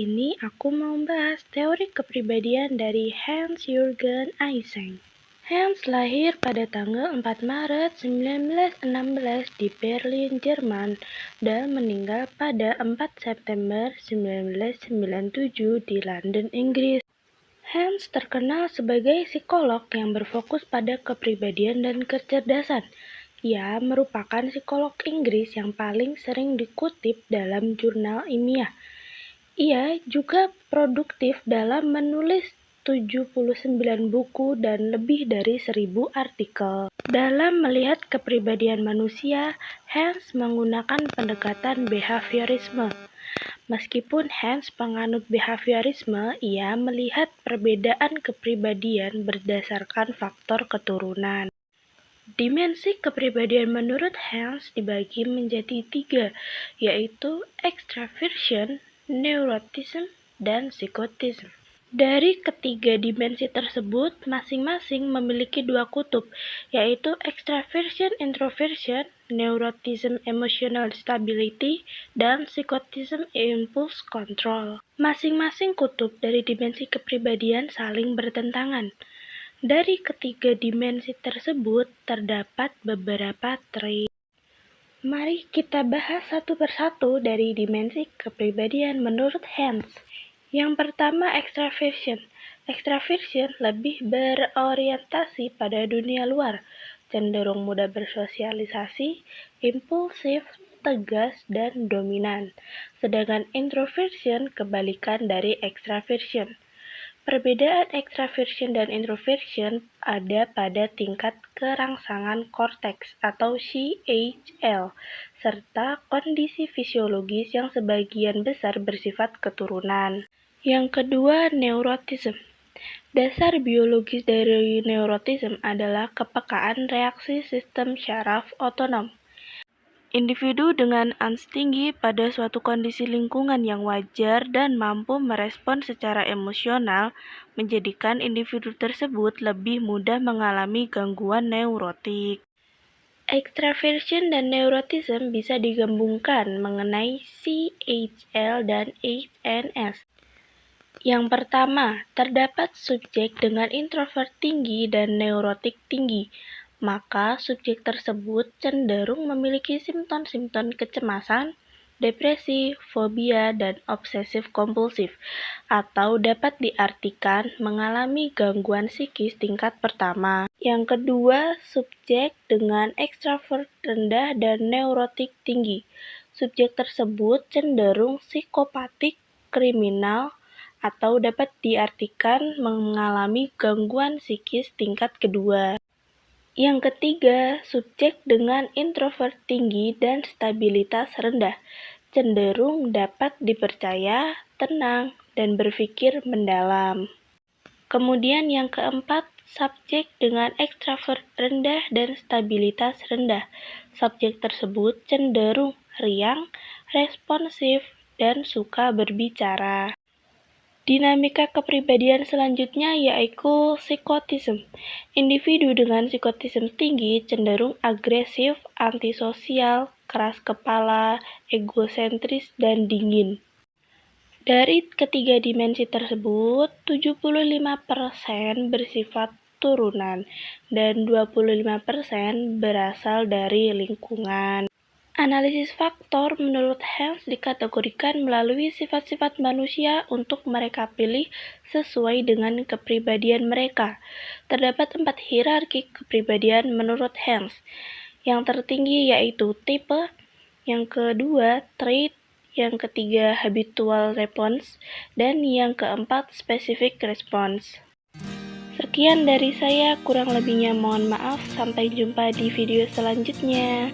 ini aku mau bahas teori kepribadian dari Hans-Jürgen Eysenck. Hans lahir pada tanggal 4 Maret 1916 di Berlin, Jerman, dan meninggal pada 4 September 1997 di London, Inggris. Hans terkenal sebagai psikolog yang berfokus pada kepribadian dan kecerdasan. Ia merupakan psikolog Inggris yang paling sering dikutip dalam jurnal ilmiah. Ia juga produktif dalam menulis 79 buku dan lebih dari 1000 artikel. Dalam melihat kepribadian manusia, Hans menggunakan pendekatan behaviorisme. Meskipun Hans penganut behaviorisme, ia melihat perbedaan kepribadian berdasarkan faktor keturunan. Dimensi kepribadian menurut Hans dibagi menjadi 3, yaitu extraversion, neuroticism, dan psychoticism. Dari ketiga dimensi tersebut, masing-masing memiliki 2 kutub, yaitu extraversion, introversion, neuroticism, emotional stability, dan psychoticism, impulse control. Masing-masing kutub dari dimensi kepribadian saling bertentangan. Dari ketiga dimensi tersebut, terdapat beberapa trait. Mari kita bahas satu persatu dari dimensi kepribadian menurut Hans. Yang pertama, extraversion. Extraversion lebih berorientasi pada dunia luar, cenderung mudah bersosialisasi, impulsif, tegas, dan dominan. Sedangkan introversion kebalikan dari extraversion. Perbedaan extraversion dan introversion ada pada tingkat kerangsangan korteks atau CHL, serta kondisi fisiologis yang sebagian besar bersifat keturunan. Yang kedua, neuroticism. Dasar biologis dari neuroticism adalah kepekaan reaksi sistem syaraf otonom. Individu dengan ans tinggi pada suatu kondisi lingkungan yang wajar dan mampu merespon secara emosional menjadikan individu tersebut lebih mudah mengalami gangguan neurotik. Extraversion dan neuroticism bisa digabungkan mengenai CHL dan HNS. Yang pertama, terdapat subjek dengan introvert tinggi dan neurotik tinggi. Maka subjek tersebut cenderung memiliki simptom-simptom kecemasan, depresi, fobia, dan obsesif-kompulsif, atau dapat diartikan mengalami gangguan psikis tingkat pertama. Yang kedua, subjek dengan ekstrovert rendah dan neurotik tinggi. Subjek tersebut cenderung psikopatik, kriminal, atau dapat diartikan mengalami gangguan psikis tingkat kedua. Yang ketiga, subjek dengan introvert tinggi dan stabilitas rendah, cenderung dapat dipercaya, tenang, dan berpikir mendalam. Kemudian yang keempat, subjek dengan ekstrovert rendah dan stabilitas rendah. Subjek tersebut cenderung riang, responsif, dan suka berbicara. Dinamika kepribadian selanjutnya yaitu psikotisme. Individu dengan psikotisme tinggi cenderung agresif, antisosial, keras kepala, egosentris, dan dingin. Dari ketiga dimensi tersebut, 75% bersifat turunan dan 25% berasal dari lingkungan. Analisis faktor menurut Hans dikategorikan melalui sifat-sifat manusia untuk mereka pilih sesuai dengan kepribadian mereka. Terdapat 4 hierarki kepribadian menurut Hans. Yang tertinggi yaitu tipe, yang kedua trait, yang ketiga habitual response, dan yang keempat specific response. Sekian dari saya, kurang lebihnya mohon maaf. Sampai jumpa di video selanjutnya.